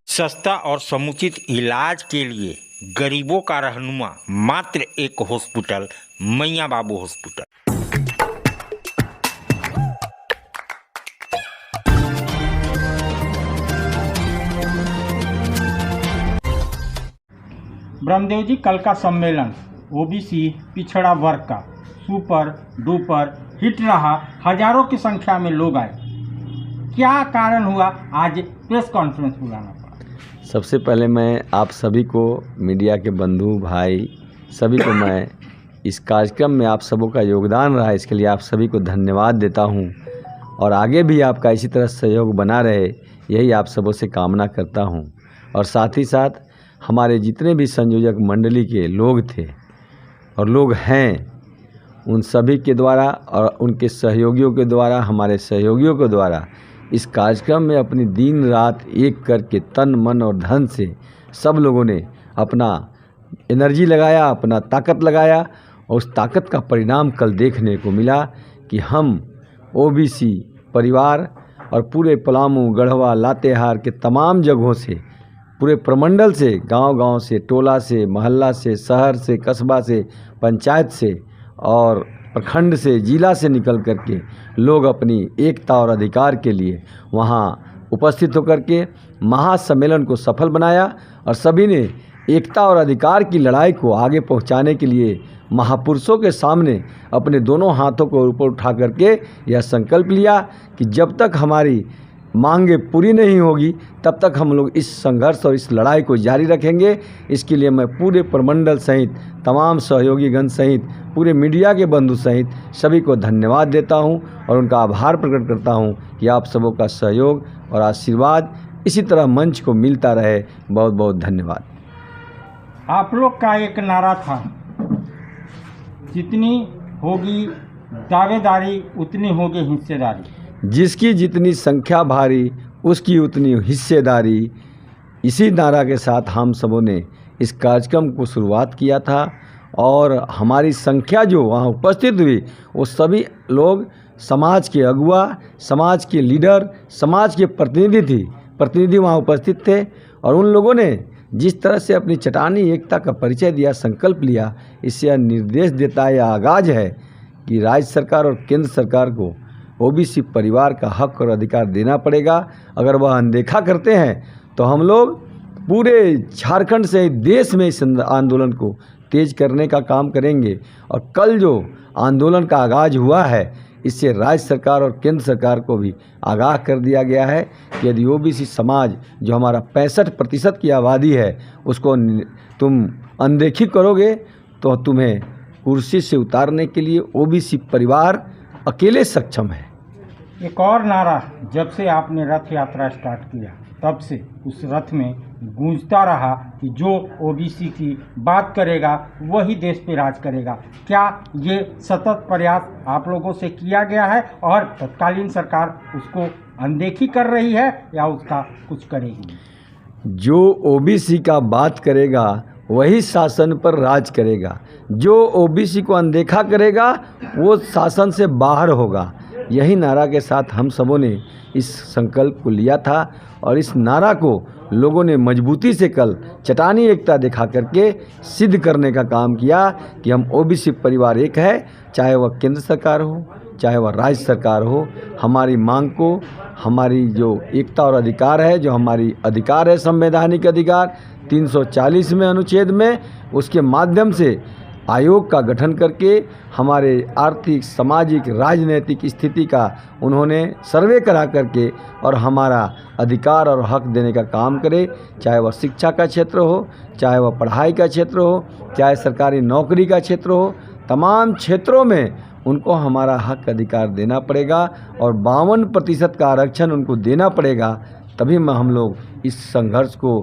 सस्ता और समुचित इलाज के लिए गरीबों का रहनुमा मात्र एक हॉस्पिटल, मैया बाबू हॉस्पिटल। ब्रह्मदेव जी, कल का सम्मेलन ओबीसी पिछड़ा वर्ग का सुपर डुपर हिट रहा। हजारों की संख्या में लोग आए। क्या कारण हुआ आज प्रेस कॉन्फ्रेंस बुलाना पड़ा? सबसे पहले मैं आप सभी को, मीडिया के बंधु भाई सभी को, मैं इस कार्यक्रम में आप सबों का योगदान रहा, इसके लिए आप सभी को धन्यवाद देता हूं। और आगे भी आपका इसी तरह सहयोग बना रहे, यही आप सबों से कामना करता हूं। और साथ ही साथ हमारे जितने भी संयोजक मंडली के लोग थे और लोग हैं, उन सभी के द्वारा और उनके सहयोगियों के द्वारा, हमारे सहयोगियों के द्वारा इस कार्यक्रम में अपनी दिन रात एक करके तन मन और धन से सब लोगों ने अपना एनर्जी लगाया, अपना ताकत लगाया। और उस ताकत का परिणाम कल देखने को मिला कि हम ओबीसी परिवार और पूरे पलामू, गढ़वा, लातेहार के तमाम जगहों से, पूरे प्रमंडल से, गांव-गांव से, टोला से, मोहल्ला से, शहर से, कस्बा से, पंचायत से और प्रखंड से, जिला से निकल करके लोग अपनी एकता और अधिकार के लिए वहाँ उपस्थित होकर के महासम्मेलन को सफल बनाया। और सभी ने एकता और अधिकार की लड़ाई को आगे पहुँचाने के लिए महापुरुषों के सामने अपने दोनों हाथों को ऊपर उठा करके यह संकल्प लिया कि जब तक हमारी मांगे पूरी नहीं होगी तब तक हम लोग इस संघर्ष और इस लड़ाई को जारी रखेंगे। इसके लिए मैं पूरे प्रमंडल सहित, तमाम सहयोगीगण सहित, पूरे मीडिया के बंधु सहित सभी को धन्यवाद देता हूं और उनका आभार प्रकट करता हूं कि आप सबों का सहयोग और आशीर्वाद इसी तरह मंच को मिलता रहे। बहुत बहुत धन्यवाद। आप लोग का एक नारा था, जितनी होगी दावेदारी उतनी होगी हिस्सेदारी। जिसकी जितनी संख्या भारी उसकी उतनी हिस्सेदारी। इसी नारा के साथ हम सबों ने इस कार्यक्रम को शुरुआत किया था और हमारी संख्या जो वहाँ उपस्थित हुई वो सभी लोग समाज के अगुआ, समाज के लीडर, समाज के प्रतिनिधि वहाँ उपस्थित थे। और उन लोगों ने जिस तरह से अपनी चट्टानी एकता का परिचय दिया, संकल्प लिया, इससे यह निर्देश देता है, यह आगाज़ है कि राज्य सरकार और केंद्र सरकार को ओबीसी परिवार का हक और अधिकार देना पड़ेगा। अगर वह अनदेखा करते हैं तो हम लोग पूरे झारखंड से देश में इस आंदोलन को तेज करने का काम करेंगे। और कल जो आंदोलन का आगाज़ हुआ है, इससे राज्य सरकार और केंद्र सरकार को भी आगाह कर दिया गया है कि यदि ओबीसी समाज जो हमारा 65% की आबादी है उसको तुम अनदेखी करोगे तो तुम्हें कुर्सी से उतारने के लिए ओबीसी परिवार अकेले सक्षम है। एक और नारा, जब से आपने रथ यात्रा स्टार्ट किया तब से उस रथ में गूंजता रहा कि जो ओबीसी की बात करेगा वही देश पे राज करेगा। क्या ये सतत प्रयास आप लोगों से किया गया है और तत्कालीन सरकार उसको अनदेखी कर रही है या उसका कुछ करेगी? जो ओबीसी का बात करेगा वही शासन पर राज करेगा। जो ओबीसी को अनदेखा करेगा वो शासन से बाहर होगा। यही नारा के साथ हम सबों ने इस संकल्प को लिया था और इस नारा को लोगों ने मजबूती से कल चट्टानी एकता दिखा करके सिद्ध करने का काम किया कि हम ओबीसी परिवार एक है, चाहे वह केंद्र सरकार हो, चाहे वह राज्य सरकार हो। हमारी मांग को, हमारी जो एकता और अधिकार है, जो हमारी अधिकार है, संवैधानिक अधिकार 340वें अनुच्छेद में, उसके माध्यम से आयोग का गठन करके हमारे आर्थिक, सामाजिक, राजनीतिक स्थिति का उन्होंने सर्वे करा करके और हमारा अधिकार और हक देने का काम करे। चाहे वह शिक्षा का क्षेत्र हो, चाहे वह पढ़ाई का क्षेत्र हो, चाहे सरकारी नौकरी का क्षेत्र हो, तमाम क्षेत्रों में उनको हमारा हक अधिकार देना पड़ेगा और 52% का आरक्षण उनको देना पड़ेगा। तभी हम लोग इस संघर्ष को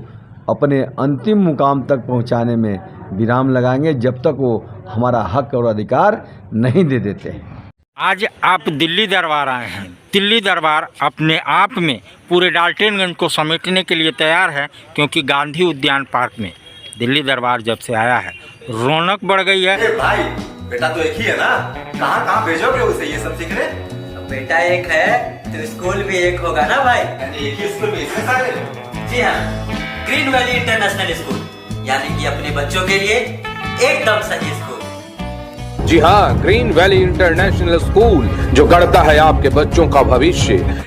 अपने अंतिम मुकाम तक पहुंचाने में विराम लगाएंगे, जब तक वो हमारा हक और अधिकार नहीं दे देते हैं। आज आप दिल्ली दरबार आए हैं। दिल्ली दरबार अपने आप में पूरे डाल्टनगंज को समेटने के लिए तैयार है, क्योंकि गांधी उद्यान पार्क में दिल्ली दरबार जब से आया है रौनक बढ़ गई है। अरे भाई, बेटा तो एक ही है ना, कहाँ कहाँ भेजोगे उसे ये सब सीखने? बेटा एक है तो स्कूल भी एक होगा ना भाई। यानी एक ही स्कूल में इतने सारे? जी हाँ, ग्रीन वैली इंटरनेशनल स्कूल, यानी कि अपने बच्चों के लिए एकदम सही स्कूल। जी हाँ, ग्रीन वैली इंटरनेशनल स्कूल जो गढ़ता है आपके बच्चों का भविष्य।